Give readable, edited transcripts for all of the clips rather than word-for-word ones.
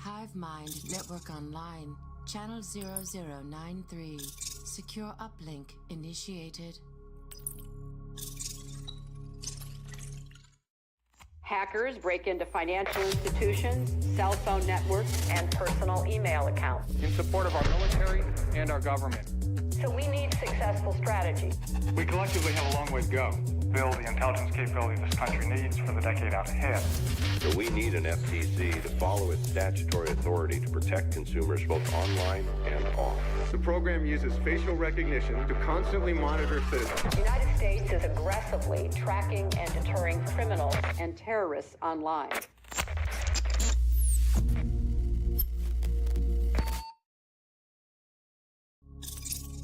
Hive Mind Network Online, Channel 0093. Secure uplink initiated. Hackers break into financial institutions, cell phone networks, and personal email accounts. In support of our military and our government. So we need successful strategy. We collectively have a long way to go. Build the intelligence capability this country needs for the decade out ahead. So we need an FTC to follow its statutory authority to protect consumers both online and off. The program uses facial recognition to constantly monitor citizens. The United States is aggressively tracking and deterring criminals and terrorists online.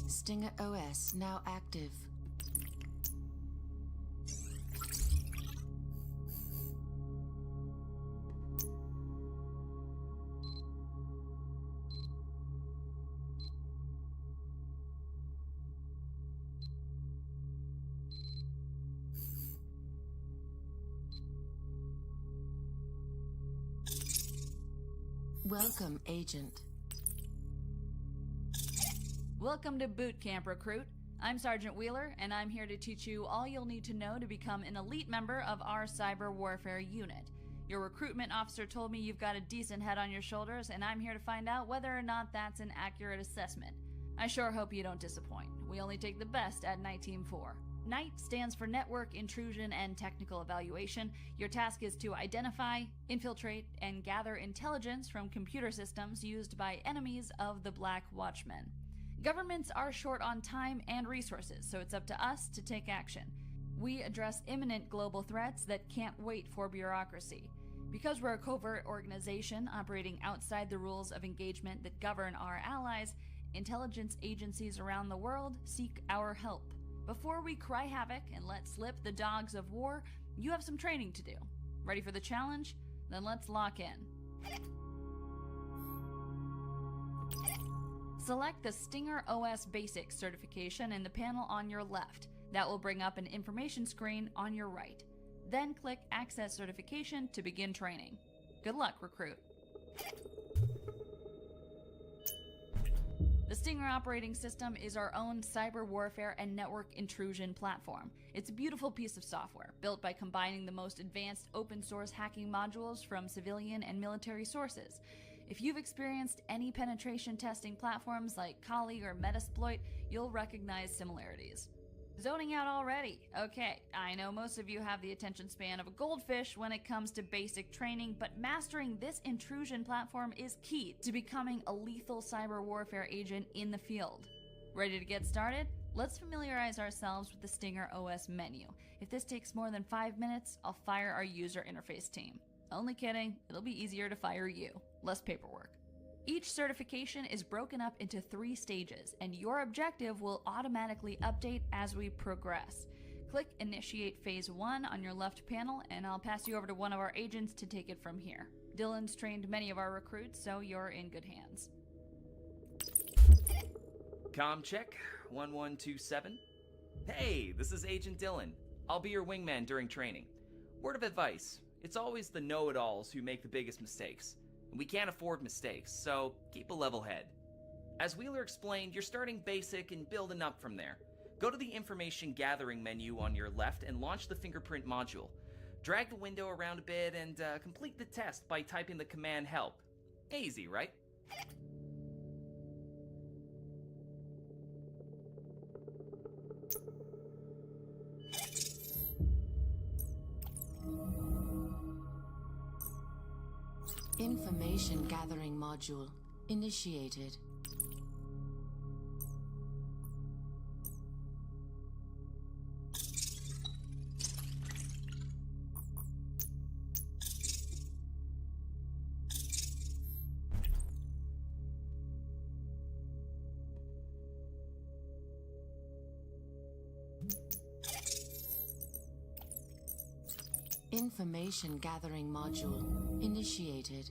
StingerOS now active. Welcome, Agent. Welcome to Boot Camp, Recruit. I'm Sergeant Wheeler, and I'm here to teach you all you'll need to know to become an elite member of our cyber warfare unit. Your recruitment officer told me you've got a decent head on your shoulders, and I'm here to find out whether or not that's an accurate assessment. I sure hope you don't disappoint. We only take the best at Nite Team 4. Nite stands for Network Intrusion and Technical Evaluation. Your task is to identify, infiltrate, and gather intelligence from computer systems used by enemies of the Black Watchmen. Governments are short on time and resources, so it's up to us to take action. We address imminent global threats that can't wait for bureaucracy. Because we're a covert organization operating outside the rules of engagement that govern our allies, intelligence agencies around the world seek our help. Before we cry havoc and let slip the dogs of war, you have some training to do. Ready for the challenge? Then let's lock in. Select the StingerOS Basic certification in the panel on your left. That will bring up an information screen on your right. Then click Access Certification to begin training. Good luck, Recruit. The Stinger operating system is our own cyber warfare and network intrusion platform. It's a beautiful piece of software, built by combining the most advanced open source hacking modules from civilian and military sources. If you've experienced any penetration testing platforms like Kali or Metasploit, you'll recognize similarities. Zoning out already? Okay, I know most of you have the attention span of a goldfish when it comes to basic training, but mastering this intrusion platform is key to becoming a lethal cyber warfare agent in the field. Ready to get started? Let's familiarize ourselves with the StingerOS menu. If this takes more than 5 minutes, I'll fire our user interface team. Only kidding, it'll be easier to fire you. Less paperwork. Each certification is broken up into 3 stages, and your objective will automatically update as we progress. Click Initiate Phase 1 on your left panel, and I'll pass you over to one of our agents to take it from here. Dylan's trained many of our recruits, so you're in good hands. Comm check, 1127. Hey, this is Agent Dylan. I'll be your wingman during training. Word of advice, it's always the know-it-alls who make the biggest mistakes. We can't afford mistakes, so keep a level head. As Wheeler explained, you're starting basic and building up from there. Go to the information gathering menu on your left and launch the fingerprint module. Drag the window around a bit and complete the test by typing the command help. Easy, right? Information gathering module initiated. Information gathering module initiated.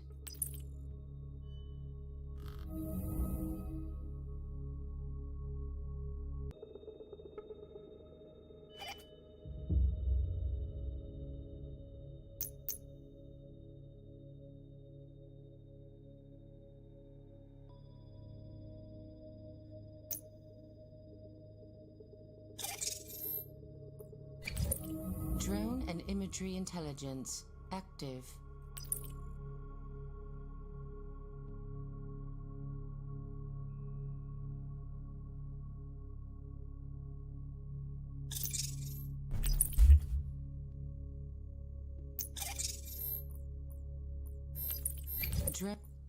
Drone and imagery intelligence active.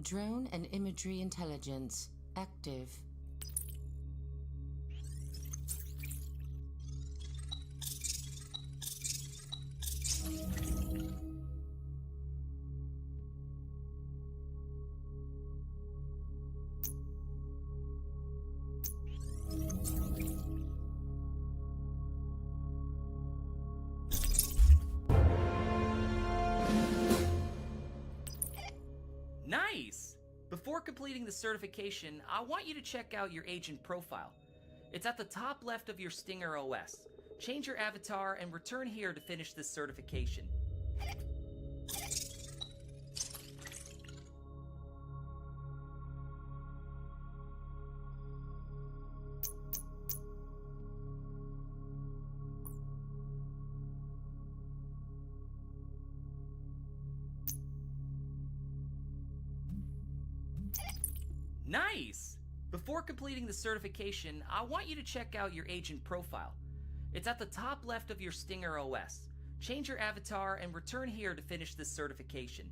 Drone and imagery intelligence active. Nice! Before completing the certification, I want you to check out your agent profile. It's at the top left of your StingerOS. Change your avatar and return here to finish this certification. Nice! Before completing the certification, I want you to check out your agent profile. It's at the top left of your StingerOS. Change your avatar and return here to finish this certification.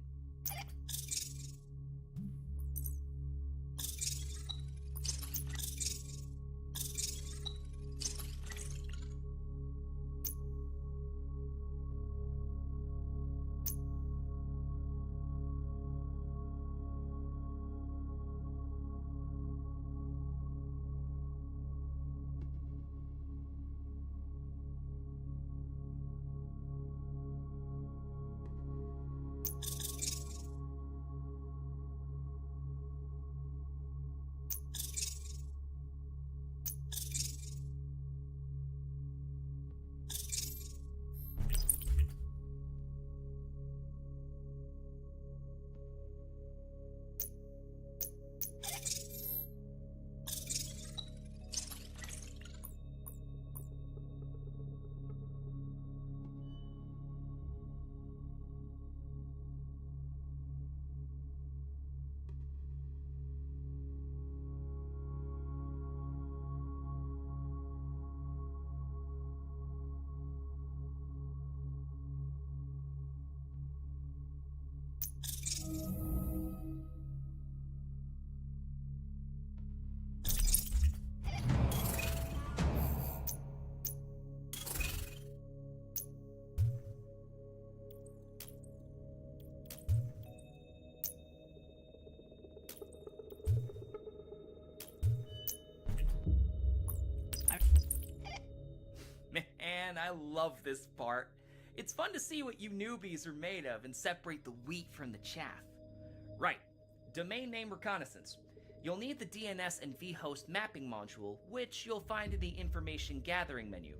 Man, I love this part. It's fun to see what you newbies are made of and separate the wheat from the chaff. Right, domain name reconnaissance. You'll need the DNS and vhost mapping module, which you'll find in the information gathering menu.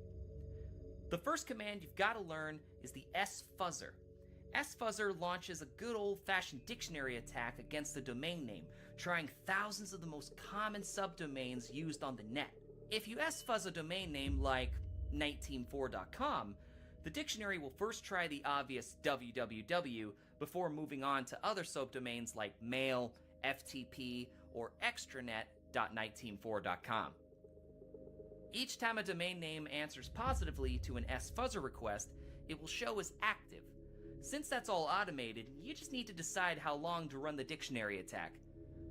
The first command you've got to learn is the sfuzzer. Sfuzzer launches a good old-fashioned dictionary attack against the domain name, trying thousands of the most common subdomains used on the net. If you sfuzz a domain name like Nite4.com, the dictionary will first try the obvious www before moving on to other subdomains like mail, FTP, or extranet.nite4.com. Each time a domain name answers positively to an sfuzzer request, it will show as active. Since that's all automated, you just need to decide how long to run the dictionary attack.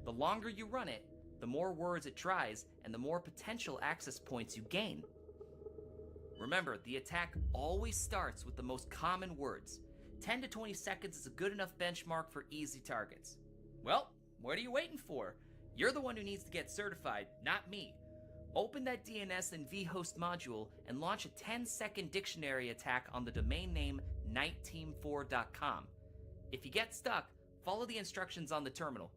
The longer you run it, the more words it tries, and the more potential access points you gain. Remember, the attack always starts with the most common words. 10 to 20 seconds is a good enough benchmark for easy targets. Well, what are you waiting for? You're the one who needs to get certified, not me. Open that DNS and vhost module and launch a 10-second dictionary attack on the domain name Nite4.com. If you get stuck, follow the instructions on the terminal.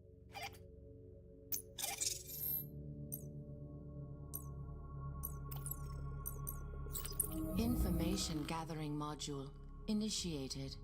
Information gathering module initiated.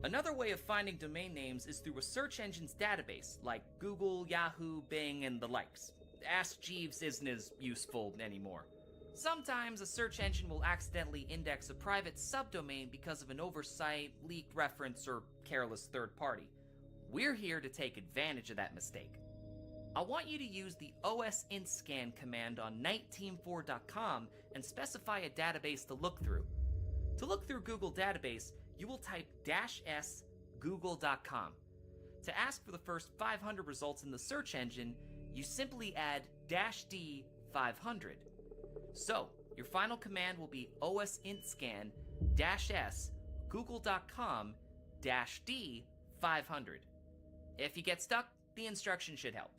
Another way of finding domain names is through a search engine's database, like Google, Yahoo, Bing, and the likes. Ask Jeeves isn't as useful anymore. Sometimes a search engine will accidentally index a private subdomain because of an oversight, leaked reference, or careless third party. We're here to take advantage of that mistake. I want you to use the OSIntscan command on niteteam4.com and specify a database to look through. To look through Google database, you will type -s google.com. To ask for the first 500 results in the search engine, you simply add -d 500. So, your final command will be OSIntscan -s google.com -d 500. If you get stuck, the instruction should help.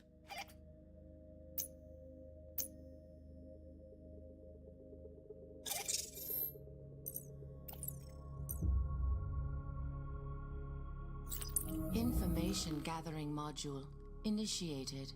Information gathering module initiated.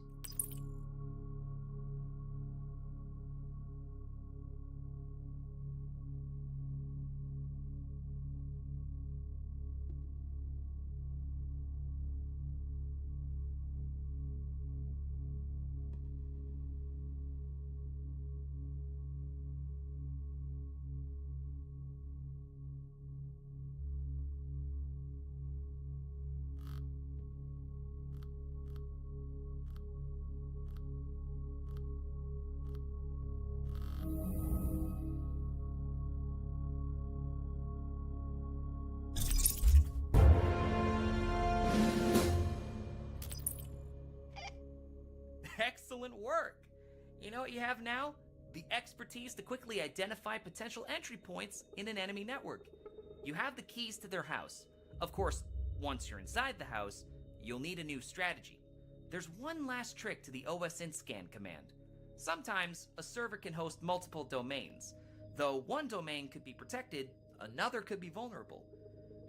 Excellent work! You know what you have now? The expertise to quickly identify potential entry points in an enemy network. You have the keys to their house. Of course, once you're inside the house, you'll need a new strategy. There's one last trick to the OSIntscan command. Sometimes, a server can host multiple domains. Though one domain could be protected, another could be vulnerable.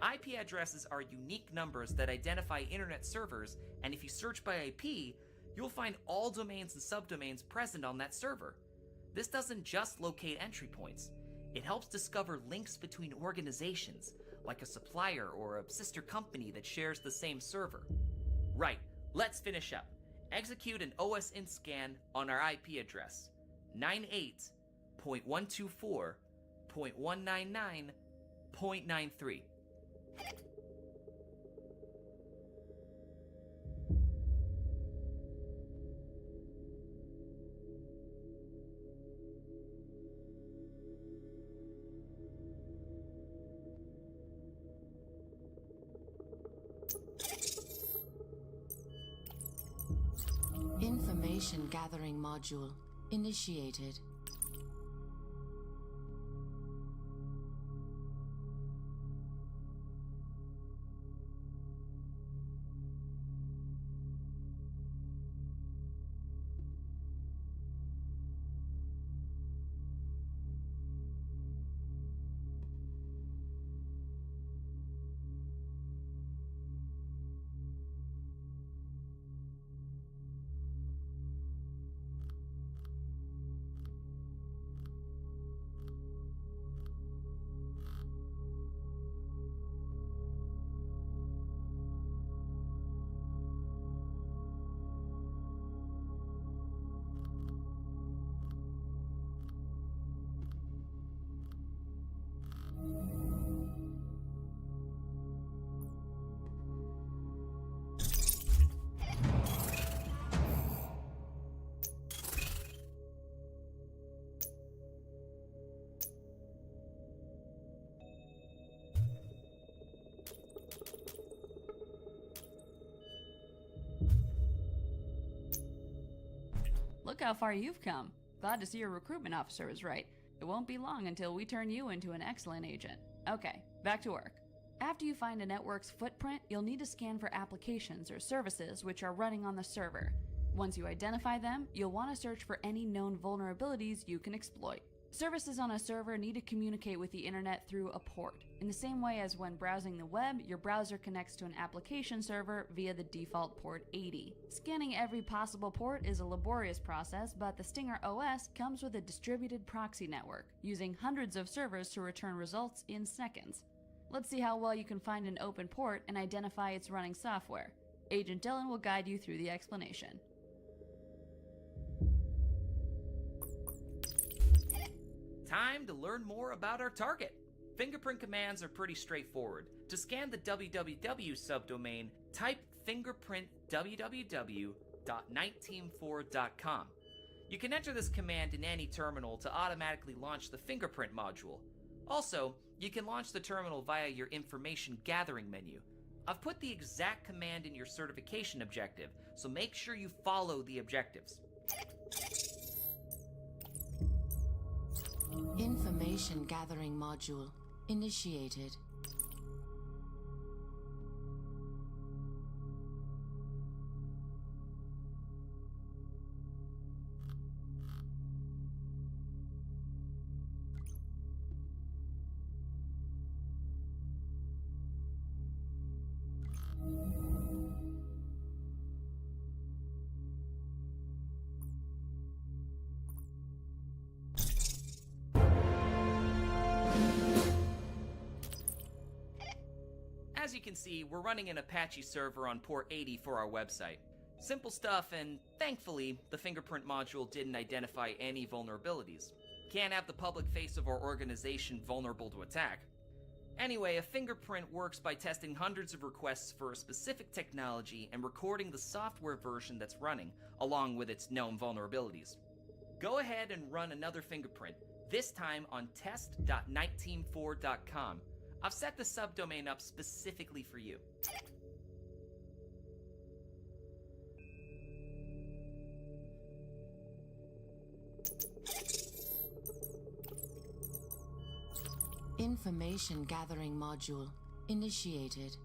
IP addresses are unique numbers that identify internet servers, and if you search by IP, you'll find all domains and subdomains present on that server. This doesn't just locate entry points. It helps discover links between organizations, like a supplier or a sister company that shares the same server. Right, let's finish up. Execute an OSIntscan on our IP address, 98.124.199.93. Information gathering module initiated. Look how far you've come. Glad to see your recruitment officer was right. It won't be long until we turn you into an excellent agent. Okay, back to work. After you find a network's footprint, you'll need to scan for applications or services which are running on the server. Once you identify them, you'll want to search for any known vulnerabilities you can exploit. Services on a server need to communicate with the internet through a port. In the same way as when browsing the web, your browser connects to an application server via the default port 80. Scanning every possible port is a laborious process, but the StingerOS comes with a distributed proxy network, using hundreds of servers to return results in seconds. Let's see how well you can find an open port and identify its running software. Agent Dylan will guide you through the explanation. Time to learn more about our target. Fingerprint commands are pretty straightforward. To scan the www subdomain, type fingerprint www.niteteam4.com. You can enter this command in any terminal to automatically launch the fingerprint module. Also, you can launch the terminal via your information gathering menu. I've put the exact command in your certification objective, so make sure you follow the objectives. Information gathering module initiated. As you can see, we're running an Apache server on port 80 for our website. Simple stuff, and thankfully, the fingerprint module didn't identify any vulnerabilities. Can't have the public face of our organization vulnerable to attack. Anyway, a fingerprint works by testing hundreds of requests for a specific technology and recording the software version that's running, along with its known vulnerabilities. Go ahead and run another fingerprint, this time on test.niteteam4.com. I've set the subdomain up specifically for you. Information gathering module initiated.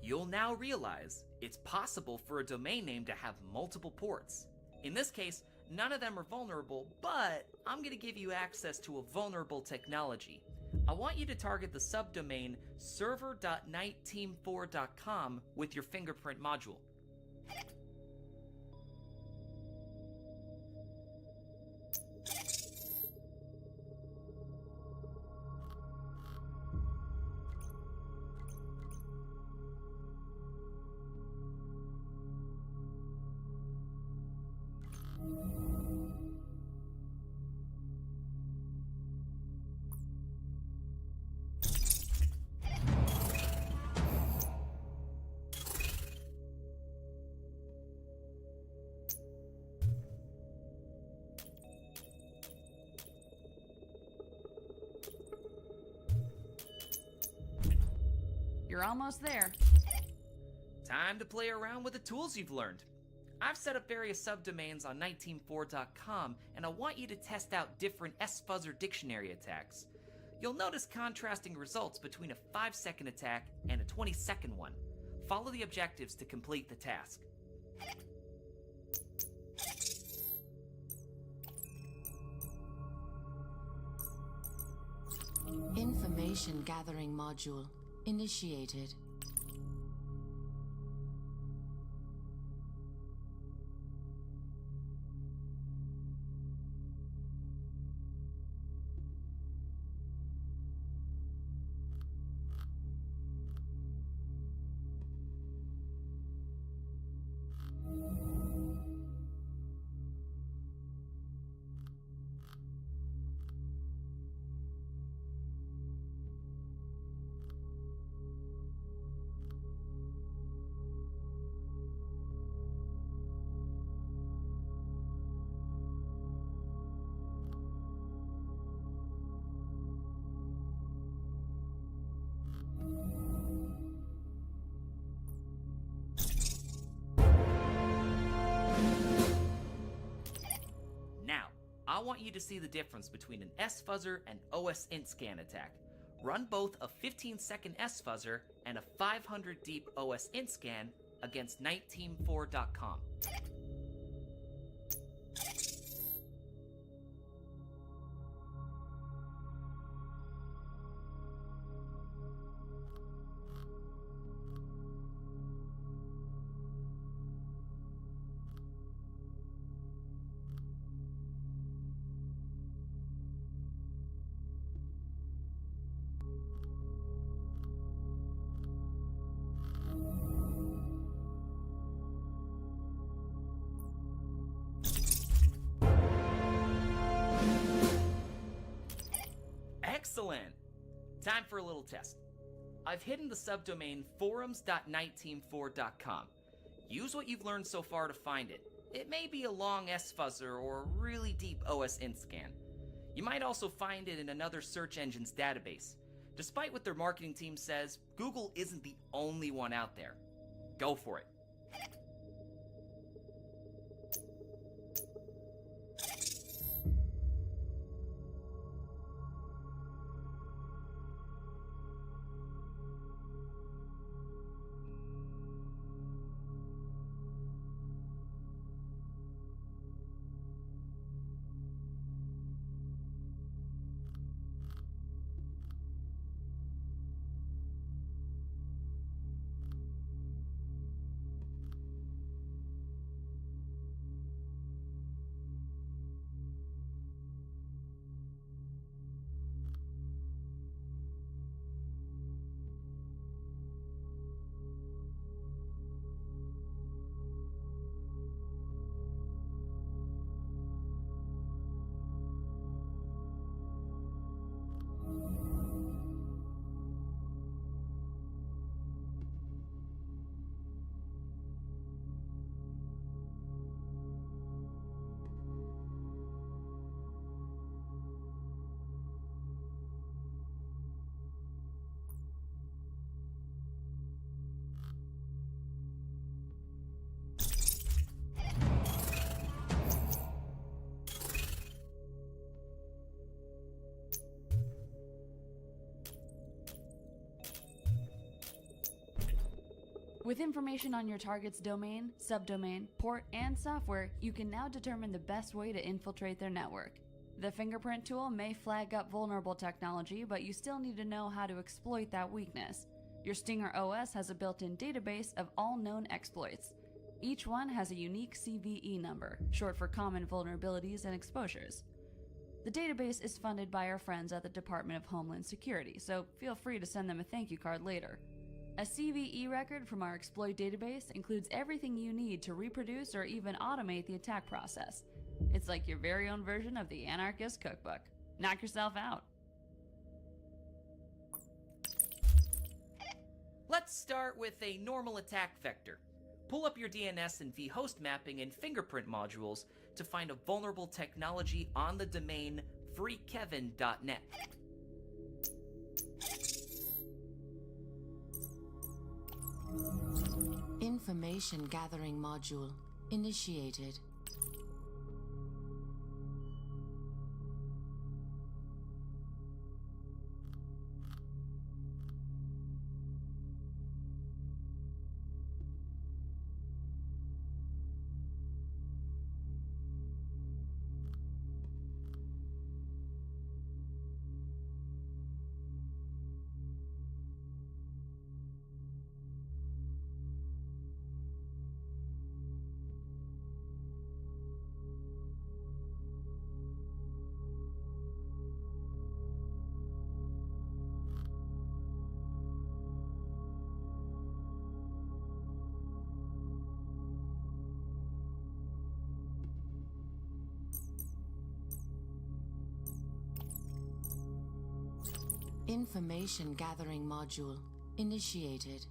You'll now realize it's possible for a domain name to have multiple ports. In this case, none of them are vulnerable, but I'm going to give you access to a vulnerable technology. I want you to target the subdomain server.niteteam4.com with your fingerprint module. You're almost there. Time to play around with the tools you've learned. I've set up various subdomains on niteteam4.com, and I want you to test out different S-Fuzzer dictionary attacks. You'll notice contrasting results between a 5-second attack and a 20-second one. Follow the objectives to complete the task. Information gathering module initiated. I want you to see the difference between an S-fuzzer and OS int scan attack. Run both a 15-second S-fuzzer and a 500 deep OS int scan against NiteTeam4.com. Excellent! Time for a little test. I've hidden the subdomain forums.niteteam4.com. Use what you've learned so far to find it. It may be a long S-fuzzer or a really deep OS int scan. You might also find it in another search engine's database. Despite what their marketing team says, Google isn't the only one out there. Go for it. With information on your target's domain, subdomain, port, and software, you can now determine the best way to infiltrate their network. The fingerprint tool may flag up vulnerable technology, but you still need to know how to exploit that weakness. Your StingerOS has a built-in database of all known exploits. Each one has a unique CVE number, short for Common Vulnerabilities and Exposures. The database is funded by our friends at the Department of Homeland Security, so feel free to send them a thank you card later. A CVE record from our exploit database includes everything you need to reproduce or even automate the attack process. It's like your very own version of the Anarchist Cookbook. Knock yourself out. Let's start with a normal attack vector. Pull up your DNS and vhost mapping and fingerprint modules to find a vulnerable technology on the domain freekevin.net. Information gathering module initiated. Information gathering module initiated.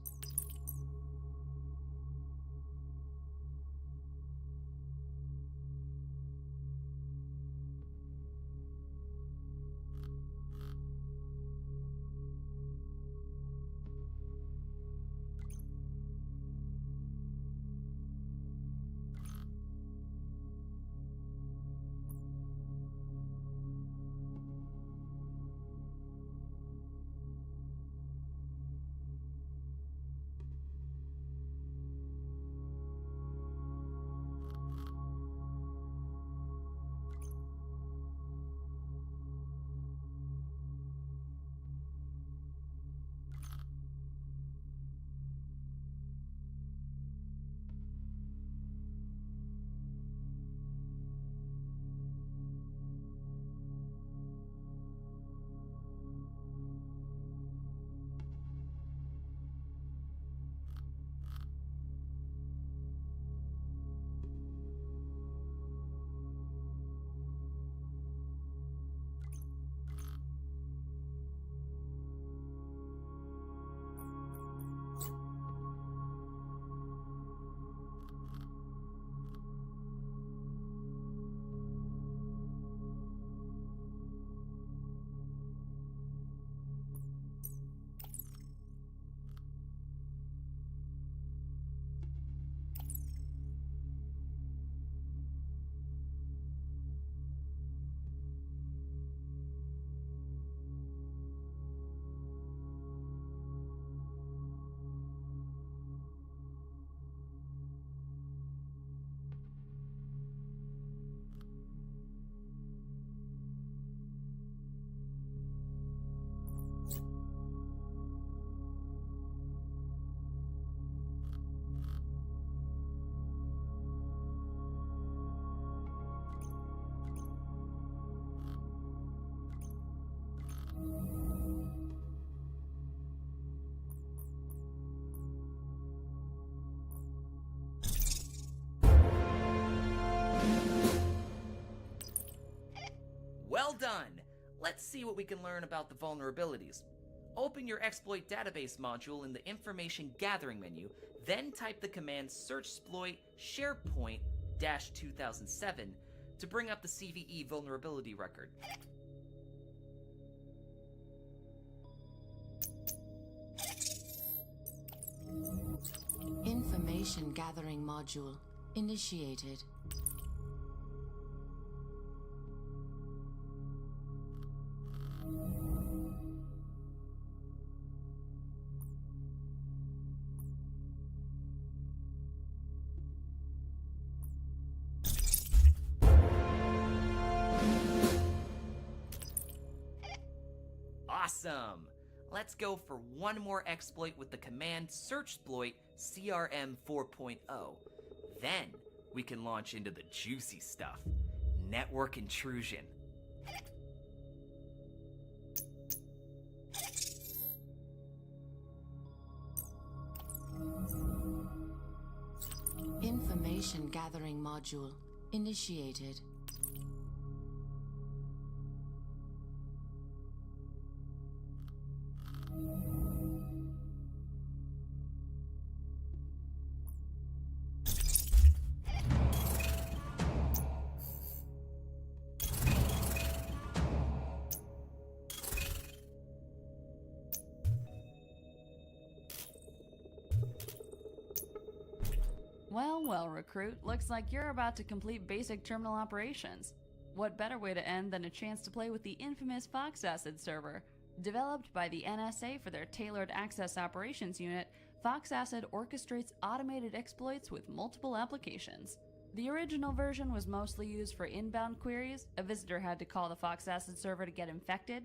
Well done! Let's see what we can learn about the vulnerabilities. Open your exploit database module in the information gathering menu, then type the command searchsploit SharePoint-2007 to bring up the CVE vulnerability record. Information gathering module initiated. Awesome! Let's go for one more exploit with the command searchsploit CRM 4.0. Then we can launch into the juicy stuff, network intrusion. Information gathering module initiated. Well, recruit, looks like you're about to complete basic terminal operations. What better way to end than a chance to play with the infamous Fox Acid server? Developed by the NSA for their tailored access operations unit, Fox Acid orchestrates automated exploits with multiple applications. The original version was mostly used for inbound queries. A visitor had to call the Fox Acid server to get infected.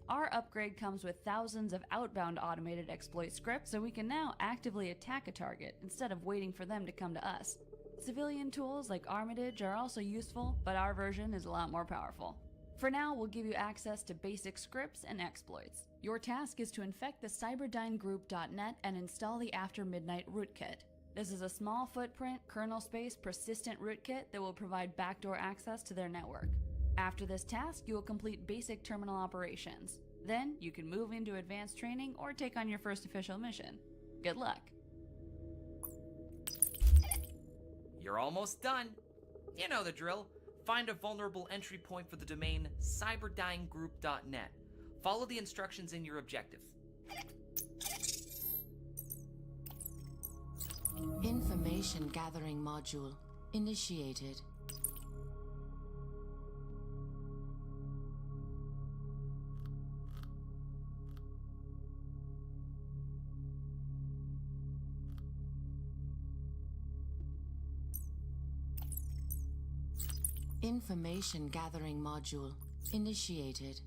Our upgrade comes with thousands of outbound automated exploit scripts, so we can now actively attack a target instead of waiting for them to come to us. Civilian tools like Armitage are also useful, but our version is a lot more powerful. For now, we'll give you access to basic scripts and exploits. Your task is to infect the cyberdynegroup.net and install the After Midnight rootkit. This is a small footprint, kernel space, persistent rootkit that will provide backdoor access to their network. After this task, you will complete basic terminal operations. Then, you can move into advanced training or take on your first official mission. Good luck. You're almost done. You know the drill. Find a vulnerable entry point for the domain cyberdynegroup.net. Follow the instructions in your objective. Information gathering module initiated. Information gathering module initiated.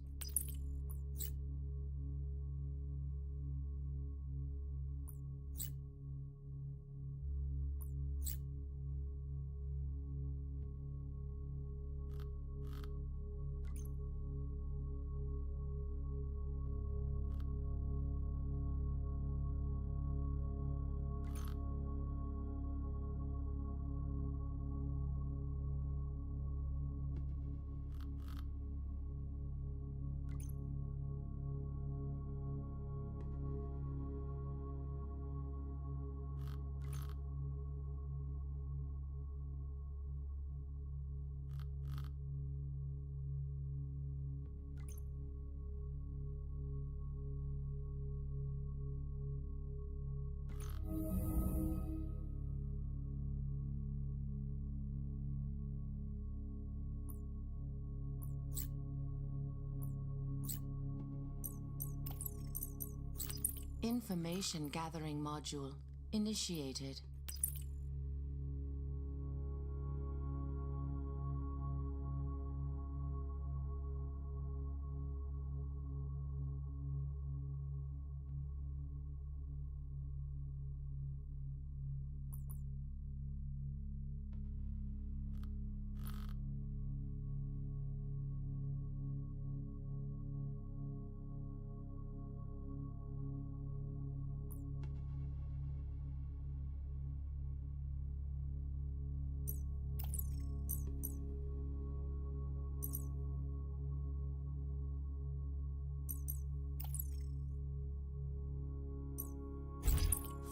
Information gathering module initiated.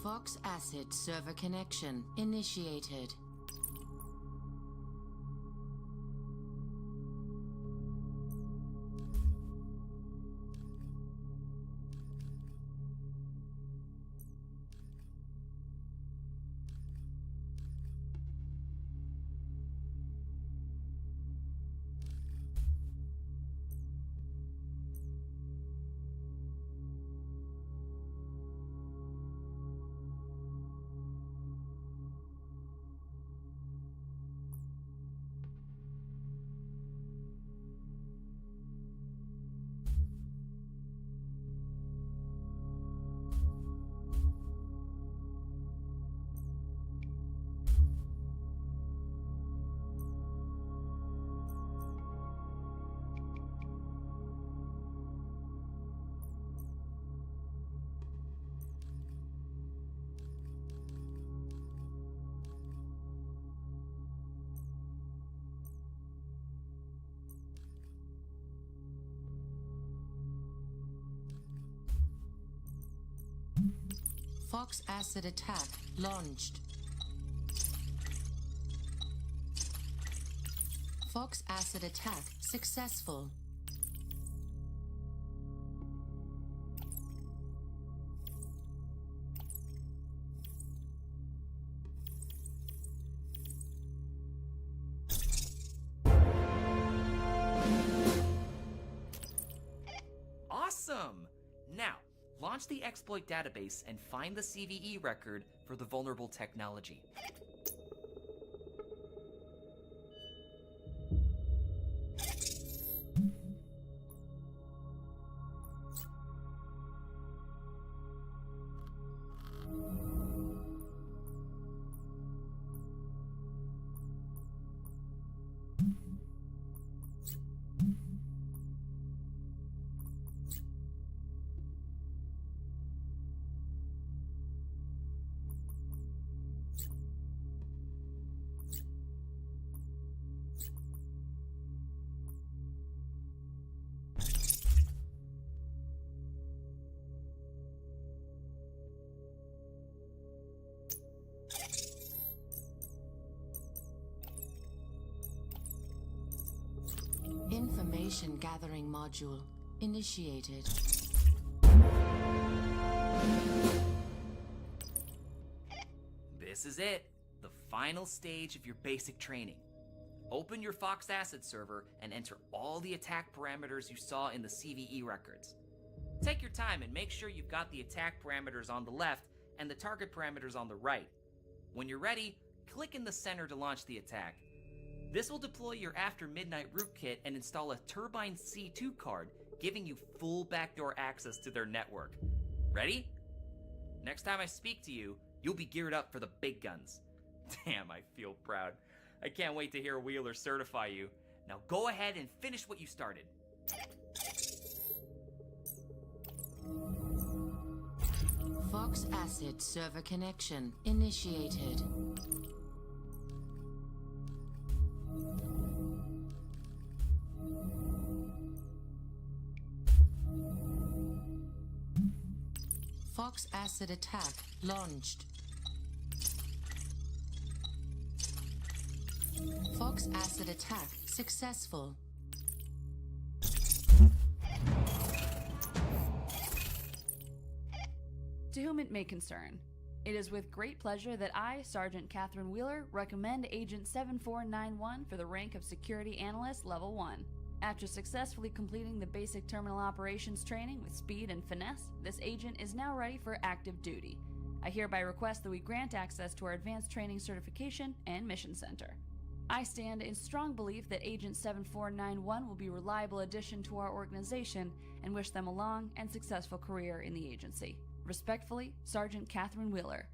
Fox Acid server connection initiated. Fox Acid attack launched. Fox Acid attack successful. Awesome! Now, launch the exploit database and find the CVE record for the vulnerable technology. Information gathering module initiated. This is it, the final stage of your basic training. Open your Fox Acid server and enter all the attack parameters you saw in the CVE records. Take your time and make sure you've got the attack parameters on the left and the target parameters on the right. When you're ready, click in the center to launch the attack. This will deploy your After Midnight rootkit and install a Turbine C2 card, giving you full backdoor access to their network. Ready? Next time I speak to you, you'll be geared up for the big guns. Damn, I feel proud. I can't wait to hear Wheeler certify you. Now go ahead and finish what you started. Fox Acid server connection initiated. Fox Acid attack launched. Fox Acid attack successful. To whom it may concern, it is with great pleasure that I, Sergeant Catherine Wheeler, recommend Agent 7491 for the rank of Security Analyst Level 1. After successfully completing the basic terminal operations training with speed and finesse, this agent is now ready for active duty. I hereby request that we grant access to our Advanced Training Certification and Mission Center. I stand in strong belief that Agent 7491 will be a reliable addition to our organization and wish them a long and successful career in the agency. Respectfully, Sergeant Catherine Wheeler.